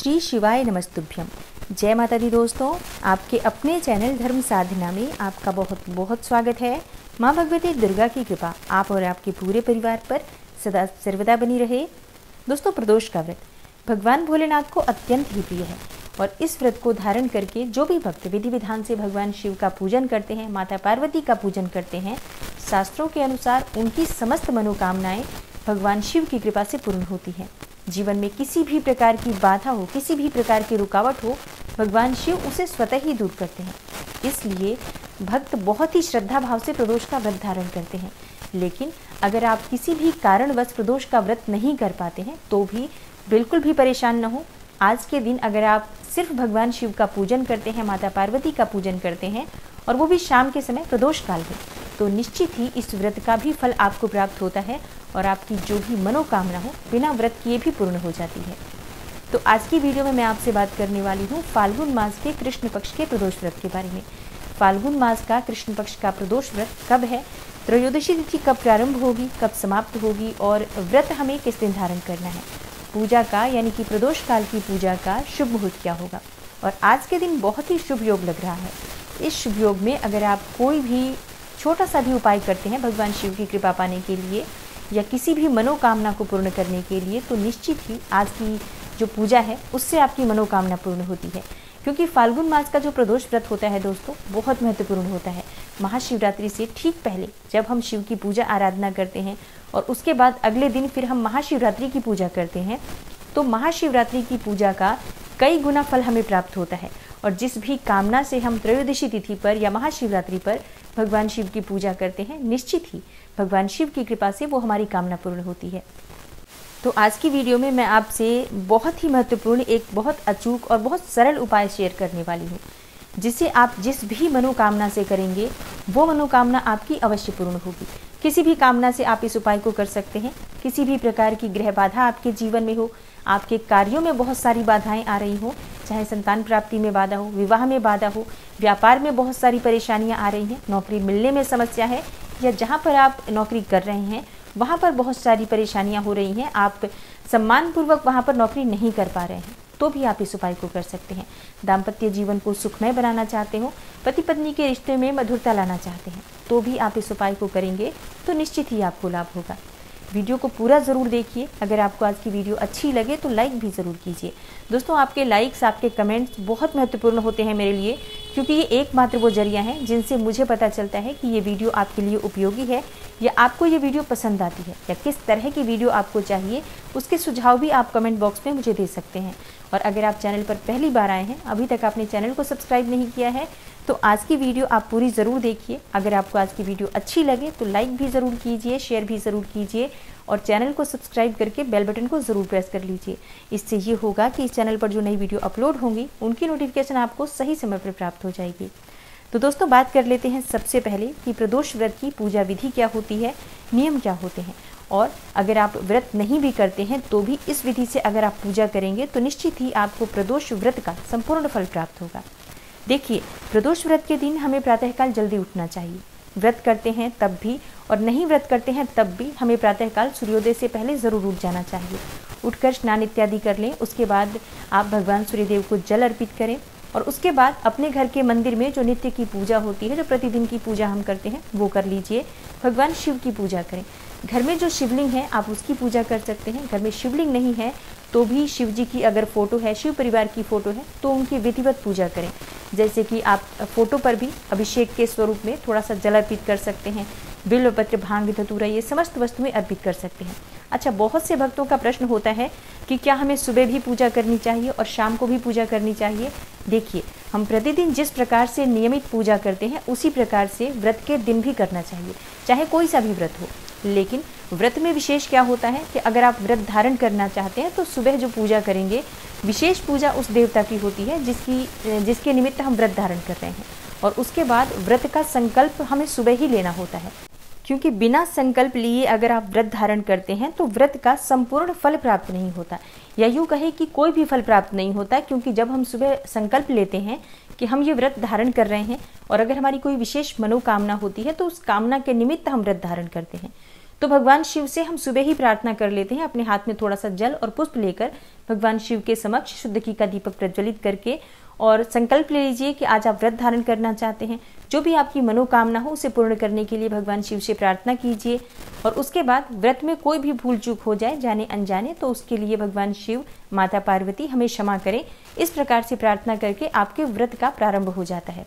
श्री शिवाय नमस्तुभ्यम। जय माता दी दोस्तों, आपके अपने चैनल धर्म साधना में आपका बहुत बहुत स्वागत है। माँ भगवती दुर्गा की कृपा आप और आपके पूरे परिवार पर सदा सर्वदा बनी रहे। दोस्तों, प्रदोष का व्रत भगवान भोलेनाथ को अत्यंत ही प्रिय है और इस व्रत को धारण करके जो भी भक्त विधि विधान से भगवान शिव का पूजन करते हैं, माता पार्वती का पूजन करते हैं, शास्त्रों के अनुसार उनकी समस्त मनोकामनाएं भगवान शिव की कृपा से पूर्ण होती हैं। जीवन में किसी भी प्रकार की बाधा हो, किसी भी प्रकार की रुकावट हो, भगवान शिव उसे स्वतः ही दूर करते हैं। इसलिए भक्त बहुत ही श्रद्धा भाव से प्रदोष का व्रत धारण करते हैं। लेकिन अगर आप किसी भी कारणवश प्रदोष का व्रत नहीं कर पाते हैं तो भी बिल्कुल भी परेशान न हो। आज के दिन अगर आप सिर्फ भगवान शिव का पूजन करते हैं, माता पार्वती का पूजन करते हैं और वो भी शाम के समय प्रदोष काल में, तो निश्चित ही इस व्रत का भी फल आपको प्राप्त होता है और आपकी जो भी मनोकामना हो बिना व्रत किए भी पूर्ण हो जाती है। तो आज की वीडियो में मैं आपसे बात करने वाली हूँ फाल्गुन मास के कृष्ण पक्ष के प्रदोष व्रत के बारे में। फाल्गुन मास का कृष्ण पक्ष का प्रदोष व्रत कब है, त्रयोदशी तिथि कब प्रारंभ होगी, कब समाप्त होगी और व्रत हमें किस दिन धारण करना है, पूजा का यानी कि प्रदोष काल की पूजा का शुभ मुहूर्त क्या होगा। और आज के दिन बहुत ही शुभ योग लग रहा है। इस शुभ योग में अगर आप कोई भी छोटा सा भी उपाय करते हैं भगवान शिव की कृपा पाने के लिए या किसी भी मनोकामना को पूर्ण करने के लिए, तो निश्चित ही आज की जो पूजा है उससे आपकी मनोकामना पूर्ण होती है। क्योंकि फाल्गुन मास का जो प्रदोष व्रत होता है दोस्तों, बहुत महत्वपूर्ण होता है। महाशिवरात्रि से ठीक पहले जब हम शिव की पूजा आराधना करते हैं और उसके बाद अगले दिन फिर हम महाशिवरात्रि की पूजा करते हैं, तो महाशिवरात्रि की पूजा का कई गुना फल हमें प्राप्त होता है। और जिस भी कामना से हम त्रयोदशी तिथि पर या महाशिवरात्रि पर भगवान शिव की पूजा करते हैं, निश्चित ही भगवान शिव की कृपा से वो हमारी कामना पूर्ण होती है। तो आज की वीडियो में मैं आपसे बहुत ही महत्वपूर्ण एक बहुत अचूक और बहुत सरल उपाय शेयर करने वाली हूँ, जिसे आप जिस भी मनोकामना से करेंगे वो मनोकामना आपकी अवश्य पूर्ण होगी। किसी भी कामना से आप इस उपाय को कर सकते हैं। किसी भी प्रकार की गृह बाधा आपके जीवन में हो, आपके कार्यों में बहुत सारी बाधाएं आ रही हो, चाहे संतान प्राप्ति में बाधा हो, विवाह में बाधा हो, व्यापार में बहुत सारी परेशानियां आ रही हैं, नौकरी मिलने में समस्या है या जहां पर आप नौकरी कर रहे हैं वहां पर बहुत सारी परेशानियां हो रही हैं, आप सम्मानपूर्वक वहां पर नौकरी नहीं कर पा रहे हैं, तो भी आप इस उपाय को कर सकते हैं। दाम्पत्य जीवन को सुखमय बनाना चाहते हो, पति पत्नी के रिश्ते में मधुरता लाना चाहते हैं, तो भी आप इस उपाय को करेंगे तो निश्चित ही आपको लाभ होगा। वीडियो को पूरा ज़रूर देखिए। अगर आपको आज की वीडियो अच्छी लगे तो लाइक भी ज़रूर कीजिए। दोस्तों, आपके लाइक्स, आपके कमेंट्स बहुत महत्वपूर्ण होते हैं मेरे लिए, क्योंकि ये एकमात्र वो जरिया है जिनसे मुझे पता चलता है कि ये वीडियो आपके लिए उपयोगी है या आपको ये वीडियो पसंद आती है या किस तरह की वीडियो आपको चाहिए, उसके सुझाव भी आप कमेंट बॉक्स में मुझे दे सकते हैं। और अगर आप चैनल पर पहली बार आए हैं, अभी तक आपने चैनल को सब्सक्राइब नहीं किया है, तो आज की वीडियो आप पूरी ज़रूर देखिए। अगर आपको आज की वीडियो अच्छी लगे तो लाइक भी ज़रूर कीजिए, शेयर भी ज़रूर कीजिए और चैनल को सब्सक्राइब करके बेल बटन को ज़रूर प्रेस कर लीजिए। इससे ये होगा कि इस चैनल पर जो नई वीडियो अपलोड होंगी उनकी नोटिफिकेशन आपको सही समय पर प्राप्त हो जाएगी। तो दोस्तों, बात कर लेते हैं सबसे पहले कि प्रदोष व्रत की पूजा विधि क्या होती है, नियम क्या होते हैं। और अगर आप व्रत नहीं भी करते हैं तो भी इस विधि से अगर आप पूजा करेंगे तो निश्चित ही आपको प्रदोष व्रत का संपूर्ण फल प्राप्त होगा। देखिए, प्रदोष व्रत के दिन हमें प्रातःकाल जल्दी उठना चाहिए। व्रत करते हैं तब भी और नहीं व्रत करते हैं तब भी हमें प्रातःकाल सूर्योदय से पहले ज़रूर उठ जाना चाहिए। उठकर स्नान इत्यादि कर लें, उसके बाद आप भगवान सूर्यदेव को जल अर्पित करें और उसके बाद अपने घर के मंदिर में जो नित्य की पूजा होती है, जो प्रतिदिन की पूजा हम करते हैं, वो कर लीजिए। भगवान शिव की पूजा करें। घर में जो शिवलिंग है आप उसकी पूजा कर सकते हैं। घर में शिवलिंग नहीं है तो भी शिव जी की अगर फोटो है, शिव परिवार की फोटो है, तो उनकी विधिवत पूजा करें। जैसे कि आप फोटो पर भी अभिषेक के स्वरूप में थोड़ा सा जल अर्पित कर सकते हैं, बिल्वपत्र, भांग, धतूरा, ये समस्त वस्तुएं अर्पित कर सकते हैं। अच्छा, बहुत से भक्तों का प्रश्न होता है कि क्या हमें सुबह भी पूजा करनी चाहिए और शाम को भी पूजा करनी चाहिए। देखिए, हम प्रतिदिन जिस प्रकार से नियमित पूजा करते हैं उसी प्रकार से व्रत के दिन भी करना चाहिए, चाहे कोई सा भी व्रत हो। लेकिन व्रत में विशेष क्या होता है कि अगर आप व्रत धारण करना चाहते हैं तो सुबह जो पूजा करेंगे, विशेष पूजा उस देवता की होती है जिसके निमित्त हम व्रत धारण कर रहे हैं। और उसके बाद व्रत का संकल्प हमें सुबह ही लेना होता है, क्योंकि बिना संकल्प लिए अगर आप व्रत धारण करते हैं तो व्रत का संपूर्ण फल प्राप्त नहीं होता, या यूँ कहे कि कोई भी फल प्राप्त नहीं होता। क्योंकि जब हम सुबह संकल्प लेते हैं कि हम ये व्रत धारण कर रहे हैं और अगर हमारी कोई विशेष मनोकामना होती है तो उस कामना के निमित्त हम व्रत धारण करते हैं, तो भगवान शिव से हम सुबह ही प्रार्थना कर लेते हैं, अपने हाथ में थोड़ा सा जल और पुष्प लेकर भगवान शिव के समक्ष शुद्ध घी का दीपक प्रज्वलित करके और संकल्प ले लीजिए कि आज आप व्रत धारण करना चाहते हैं। जो भी आपकी मनोकामना हो उसे पूर्ण करने के लिए भगवान शिव से प्रार्थना कीजिए। और उसके बाद व्रत में कोई भी भूल चूक हो जाए जाने अनजाने तो उसके लिए भगवान शिव, माता पार्वती हमें क्षमा करें। इस प्रकार से प्रार्थना करके आपके व्रत का प्रारंभ हो जाता है।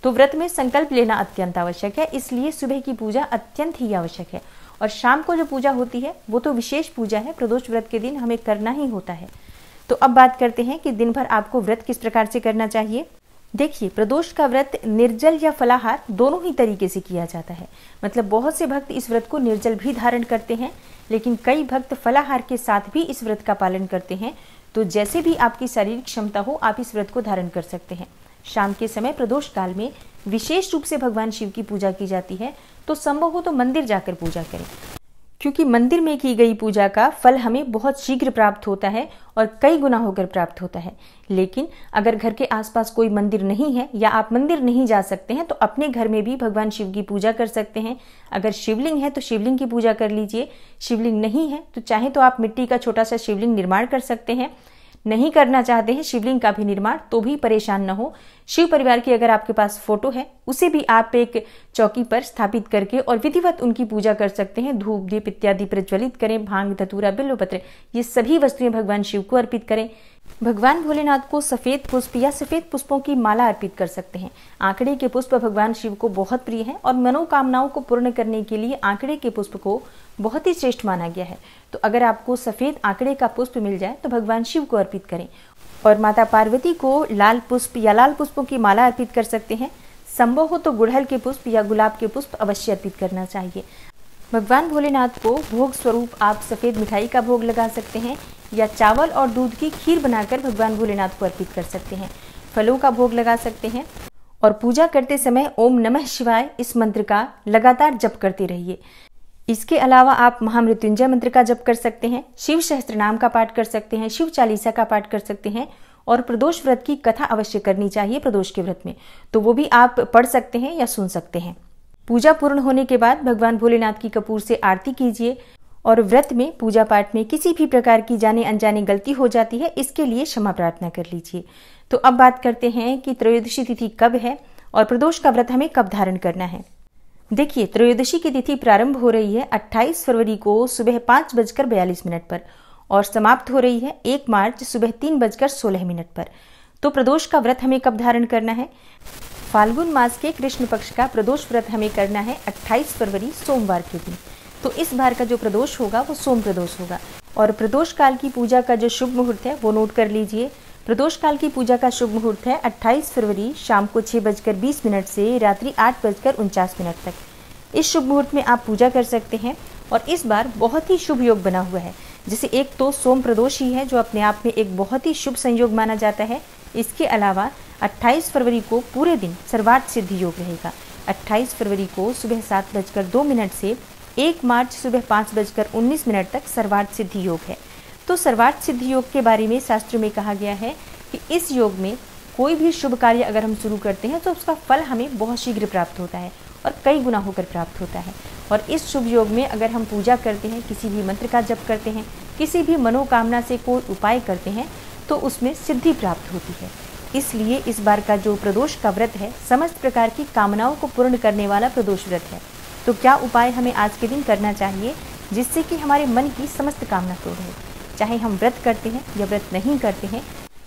तो व्रत में संकल्प लेना अत्यंत आवश्यक है, इसलिए सुबह की पूजा अत्यंत ही आवश्यक है। और शाम को जो पूजा होती है वो तो विशेष पूजा है, प्रदोष व्रत के दिन हमें करना ही होता है। तो अब बात करते हैं कि दिन भर आपको व्रत किस प्रकार से करना चाहिए। देखिए, प्रदोष का व्रत निर्जल या फलाहार दोनों ही तरीके से किया जाता है। मतलब बहुत से भक्त इस व्रत को निर्जल भी धारण करते हैं, लेकिन कई भक्त फलाहार के साथ भी इस व्रत का पालन करते हैं। तो जैसे भी आपकी शारीरिक क्षमता हो आप इस व्रत को धारण कर सकते हैं। शाम के समय प्रदोष काल में विशेष रूप से भगवान शिव की पूजा की जाती है, तो संभव हो तो मंदिर जाकर पूजा करें, क्योंकि मंदिर में की गई पूजा का फल हमें बहुत शीघ्र प्राप्त होता है और कई गुना होकर प्राप्त होता है। लेकिन अगर घर के आसपास कोई मंदिर नहीं है या आप मंदिर नहीं जा सकते हैं तो अपने घर में भी भगवान शिव की पूजा कर सकते हैं। अगर शिवलिंग है तो शिवलिंग की पूजा कर लीजिए, शिवलिंग नहीं है तो चाहे तो आप मिट्टी का छोटा सा शिवलिंग निर्माण कर सकते हैं। नहीं करना चाहते हैं शिवलिंग का भी निर्माण तो भी परेशान न हो, शिव परिवार की अगर आपके पास फोटो है उसे भी आप एक चौकी पर स्थापित करके और विधिवत उनकी पूजा कर सकते हैं। धूप दीप इत्यादि प्रज्वलित करें, भांग धतूरा बिल्वपत्र ये सभी वस्तुएं भगवान शिव को अर्पित करें। भगवान भोलेनाथ को सफेद पुष्प या सफेद पुष्पों की माला अर्पित कर सकते हैं। आंकड़े के पुष्प भगवान शिव को बहुत प्रिय है और मनोकामनाओं को पूर्ण करने के लिए आंकड़े के पुष्प को बहुत ही श्रेष्ठ माना गया है। तो अगर आपको सफेद आंकड़े का पुष्प मिल जाए तो भगवान शिव को अर्पित करें। और माता पार्वती को लाल पुष्प या लाल पुष्पों की माला अर्पित कर सकते हैं। संभव हो तो गुड़हल के पुष्प या गुलाब के पुष्प अवश्य अर्पित करना चाहिए। भगवान भोलेनाथ को भोग स्वरूप आप सफेद मिठाई का भोग लगा सकते हैं या चावल और दूध की खीर बनाकर भगवान भोलेनाथ को अर्पित कर सकते हैं। फलों का भोग लगा सकते हैं और पूजा करते समय ओम नमः शिवाय इस मंत्र का लगातार जप करते रहिए। इसके अलावा आप महामृत्युंजय मंत्र का जप कर सकते हैं, शिव सहस्त्रनाम का पाठ कर सकते हैं, शिव चालीसा का पाठ कर सकते हैं और प्रदोष व्रत की कथा अवश्य करनी चाहिए प्रदोष के व्रत में, तो वो भी आप पढ़ सकते हैं या सुन सकते हैं। पूजा पूर्ण होने के बाद भगवान भोलेनाथ की कपूर से आरती कीजिए और व्रत में पूजा पाठ में किसी भी प्रकार की जाने अनजाने गलती हो जाती है इसके लिए क्षमा प्रार्थना कर लीजिए। तो अब बात करते हैं कि त्रयोदशी तिथि कब है और प्रदोष का व्रत हमें कब धारण करना है। देखिए, त्रयोदशी की तिथि प्रारंभ हो रही है 28 फरवरी को सुबह 5:42 पर और समाप्त हो रही है 1 मार्च सुबह 3:16 पर। तो प्रदोष का व्रत हमें कब धारण करना है। फाल्गुन मास के कृष्ण पक्ष का प्रदोष व्रत हमें करना है 28 फरवरी सोमवार के दिन। तो इस बार का जो प्रदोष होगा वो सोम प्रदोष होगा। और प्रदोष काल की पूजा का जो शुभ मुहूर्त है वो नोट कर लीजिए। प्रदोष काल की पूजा का शुभ मुहूर्त है 28 फरवरी शाम को 6:20 से रात्रि 8:49 तक। इस शुभ मुहूर्त में आप पूजा कर सकते हैं और इस बार बहुत ही शुभ योग बना हुआ है। जैसे एक तो सोम प्रदोष ही है जो अपने आप में एक बहुत ही शुभ संयोग माना जाता है। इसके अलावा 28 फरवरी को पूरे दिन सर्वार्थ सिद्धि योग रहेगा। 28 फरवरी को सुबह 7:02 से 1 मार्च सुबह 5:19 तक सर्वार्थ सिद्धि योग है। तो सर्वार्थ सिद्धि योग के बारे में शास्त्र में कहा गया है कि इस योग में कोई भी शुभ कार्य अगर हम शुरू करते हैं तो उसका फल हमें बहुत शीघ्र प्राप्त होता है और कई गुना होकर प्राप्त होता है। और इस शुभ योग में अगर हम पूजा करते हैं, किसी भी मंत्र का जप करते हैं, किसी भी मनोकामना से कोई उपाय करते हैं तो उसमें सिद्धि प्राप्त होती है। इसलिए इस बार का जो प्रदोष का व्रत है समस्त प्रकार की कामनाओं को पूर्ण करने वाला प्रदोष व्रत है। तो क्या उपाय हमें आज के दिन करना चाहिए जिससे कि हमारे मन की समस्त कामना पूर्ण हो। चाहे हम व्रत करते हैं या व्रत नहीं करते हैं,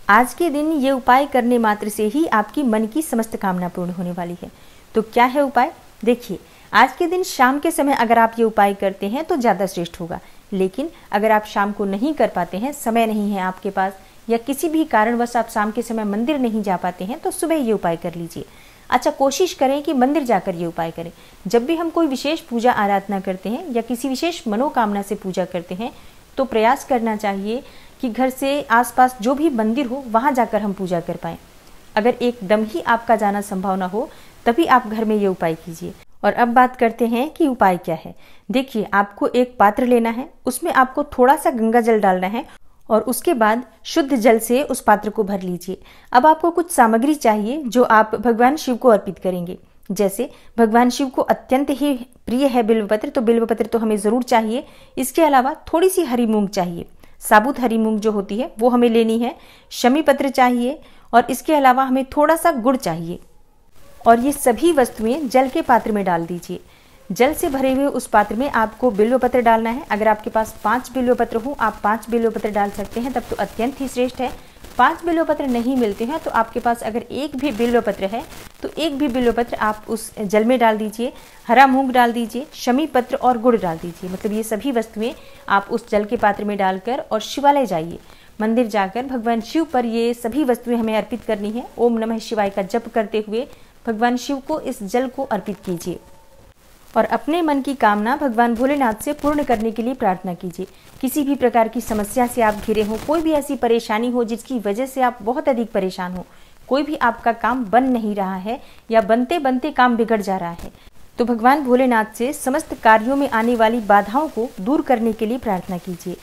आज के दिन ये उपाय करने मात्र से ही आपकी मन की समस्त कामना पूर्ण होने वाली है। तो क्या है उपाय। देखिए, आज के दिन शाम के समय अगर आप ये उपाय करते हैं तो ज़्यादा श्रेष्ठ होगा। लेकिन अगर आप शाम को नहीं कर पाते हैं, समय नहीं है आपके पास या किसी भी कारणवश आप शाम के समय मंदिर नहीं जा पाते हैं तो सुबह ये उपाय कर लीजिए। अच्छा, कोशिश करें कि मंदिर जाकर ये उपाय करें। जब भी हम कोई विशेष पूजा आराधना करते हैं या किसी विशेष मनोकामना से पूजा करते हैं तो प्रयास करना चाहिए कि घर से आसपास जो भी मंदिर हो वहाँ जाकर हम पूजा कर पाएँ। अगर एकदम ही आपका जाना संभव ना हो तभी आप घर में ये उपाय कीजिए। और अब बात करते हैं कि उपाय क्या है। देखिए, आपको एक पात्र लेना है, उसमें आपको थोड़ा सा गंगा जल डालना है और उसके बाद शुद्ध जल से उस पात्र को भर लीजिए। अब आपको कुछ सामग्री चाहिए जो आप भगवान शिव को अर्पित करेंगे। जैसे भगवान शिव को अत्यंत ही प्रिय है बिल्वपत्र, तो बिल्वपत्र तो हमें ज़रूर चाहिए। इसके अलावा थोड़ी सी हरी मूंग चाहिए, साबुत हरी मूंग जो होती है वो हमें लेनी है। शमी पत्र चाहिए और इसके अलावा हमें थोड़ा सा गुड़ चाहिए। और ये सभी वस्तुएं जल के पात्र में डाल दीजिए। जल से भरे हुए उस पात्र में आपको बिल्वपत्र डालना है। अगर आपके पास 5 बिल्वपत्र हो, आप 5 बिल्वपत्र डाल सकते हैं, तब तो अत्यंत ही श्रेष्ठ है। 5 बिल्वपत्र नहीं मिलते हैं तो आपके पास अगर एक भी बिल्वपत्र है तो एक भी बिल्वपत्र आप उस जल में डाल दीजिए। हरा मूंग डाल दीजिए, शमी पत्र और गुड़ डाल दीजिए। मतलब ये सभी वस्तुएं आप उस जल के पात्र में डालकर और शिवालय जाइए। मंदिर जाकर भगवान शिव पर ये सभी वस्तुएं हमें अर्पित करनी है। ओम नमः शिवाय का जप करते हुए भगवान शिव को इस जल को अर्पित कीजिए और अपने मन की कामना भगवान भोलेनाथ से पूर्ण करने के लिए प्रार्थना कीजिए। किसी भी प्रकार की समस्या से आप घिरे हो, कोई भी ऐसी परेशानी हो जिसकी वजह से आप बहुत अधिक परेशान हो, कोई भी आपका काम बन नहीं रहा है या बनते बनते काम बिगड़ जा रहा है, तो भगवान भोलेनाथ से समस्त कार्यों में आने वाली बाधाओं को दूर करने के लिए प्रार्थना कीजिए।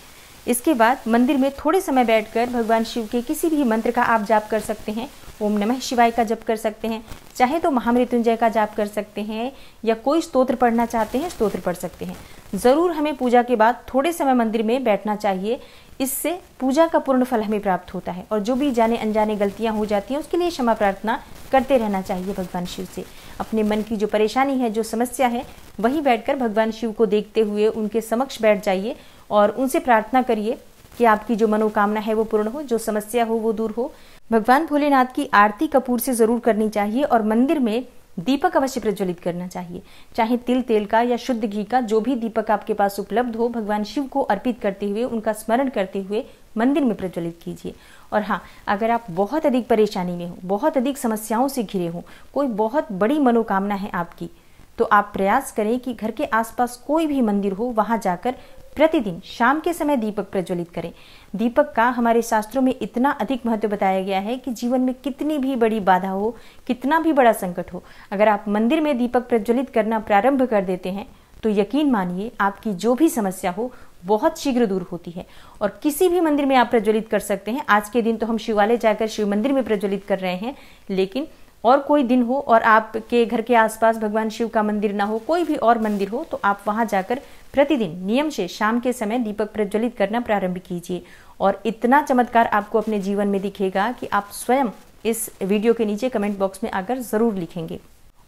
इसके बाद मंदिर में थोड़े समय बैठकर भगवान शिव के किसी भी मंत्र का आप जाप कर सकते हैं। ओम नमः शिवाय का जप कर सकते हैं, चाहे तो महामृत्युंजय का जाप कर सकते हैं या कोई स्तोत्र पढ़ना चाहते हैं स्तोत्र पढ़ सकते हैं। ज़रूर हमें पूजा के बाद थोड़े समय मंदिर में बैठना चाहिए। इससे पूजा का पूर्ण फल हमें प्राप्त होता है और जो भी जाने अनजाने गलतियां हो जाती हैं उसके लिए क्षमा प्रार्थना करते रहना चाहिए भगवान शिव से। अपने मन की जो परेशानी है, जो समस्या है, वहीं बैठकर भगवान शिव को देखते हुए उनके समक्ष बैठ जाइए और उनसे प्रार्थना करिए कि आपकी जो मनोकामना है वो पूर्ण हो, जो समस्या हो वो दूर हो। भगवान भोलेनाथ की आरती कपूर से जरूर करनी चाहिए और मंदिर में दीपक अवश्य प्रज्वलित करना चाहिए, चाहे तिल तेल का या शुद्ध घी का, जो भी दीपक आपके पास उपलब्ध हो, भगवान शिव को अर्पित करते हुए उनका स्मरण करते हुए मंदिर में प्रज्वलित कीजिए। और हाँ, अगर आप बहुत अधिक परेशानी में हो, बहुत अधिक समस्याओं से घिरे हो, कोई बहुत बड़ी मनोकामना है आपकी, तो आप प्रयास करें कि घर के आसपास कोई भी मंदिर हो, वहां जाकर प्रतिदिन शाम के समय दीपक प्रज्वलित करें। दीपक का हमारे शास्त्रों में इतना अधिक महत्व बताया गया है कि जीवन में कितनी भी बड़ी बाधा हो, कितना भी बड़ा संकट हो, अगर आप मंदिर में दीपक प्रज्वलित करना प्रारंभ कर देते हैं तो यकीन मानिए आपकी जो भी समस्या हो बहुत शीघ्र दूर होती है। और किसी भी मंदिर में आप प्रज्वलित कर सकते हैं। आज के दिन तो हम शिवालय जाकर शिव मंदिर में प्रज्वलित कर रहे हैं, लेकिन और कोई दिन हो और आपके घर के आसपास भगवान शिव का मंदिर ना हो, कोई भी और मंदिर हो, तो आप वहां जाकर प्रतिदिन नियम से शाम के समय दीपक प्रज्वलित करना प्रारंभ कीजिए और इतना चमत्कार आपको अपने जीवन में दिखेगा कि आप स्वयं इस वीडियो के नीचे कमेंट बॉक्स में आकर जरूर लिखेंगे।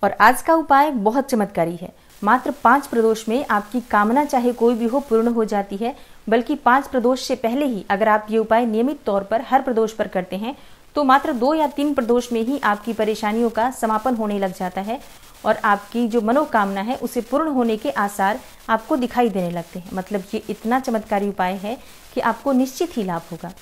और आज का उपाय बहुत चमत्कारी है। मात्र 5 प्रदोष में आपकी कामना चाहे कोई भी हो पूर्ण हो जाती है, बल्कि 5 प्रदोष से पहले ही अगर आप ये उपाय नियमित तौर पर हर प्रदोष पर करते हैं तो मात्र 2 या 3 प्रदोष में ही आपकी परेशानियों का समापन होने लग जाता है और आपकी जो मनोकामना है उसे पूर्ण होने के आसार आपको दिखाई देने लगते हैं। मतलब ये इतना चमत्कारी उपाय है कि आपको निश्चित ही लाभ होगा।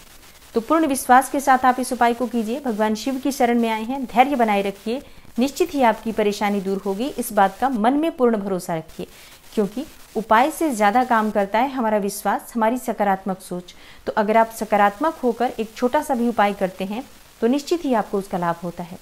तो पूर्ण विश्वास के साथ आप इस उपाय को कीजिए। भगवान शिव की शरण में आए हैं, धैर्य बनाए रखिए, निश्चित ही आपकी परेशानी दूर होगी। इस बात का मन में पूर्ण भरोसा रखिए, क्योंकि उपाय से ज़्यादा काम करता है हमारा विश्वास, हमारी सकारात्मक सोच। तो अगर आप सकारात्मक होकर एक छोटा सा भी उपाय करते हैं तो निश्चित ही आपको उसका लाभ होता है।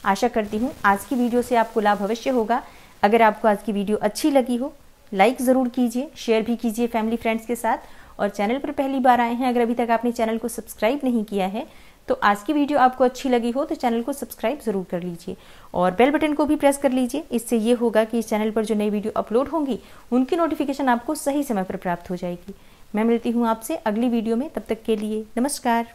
आशा करती हूँ आज की वीडियो से आपको लाभ अवश्य होगा। अगर आपको आज की वीडियो अच्छी लगी हो, लाइक ज़रूर कीजिए, शेयर भी कीजिए फैमिली फ्रेंड्स के साथ। और चैनल पर पहली बार आए हैं, अगर अभी तक आपने चैनल को सब्सक्राइब नहीं किया है तो आज की वीडियो आपको अच्छी लगी हो तो चैनल को सब्सक्राइब ज़रूर कर लीजिए और बेल बटन को भी प्रेस कर लीजिए। इससे ये होगा कि इस चैनल पर जो नई वीडियो अपलोड होंगी उनकी नोटिफिकेशन आपको सही समय पर प्राप्त हो जाएगी। मैं मिलती हूँ आपसे अगली वीडियो में, तब तक के लिए नमस्कार।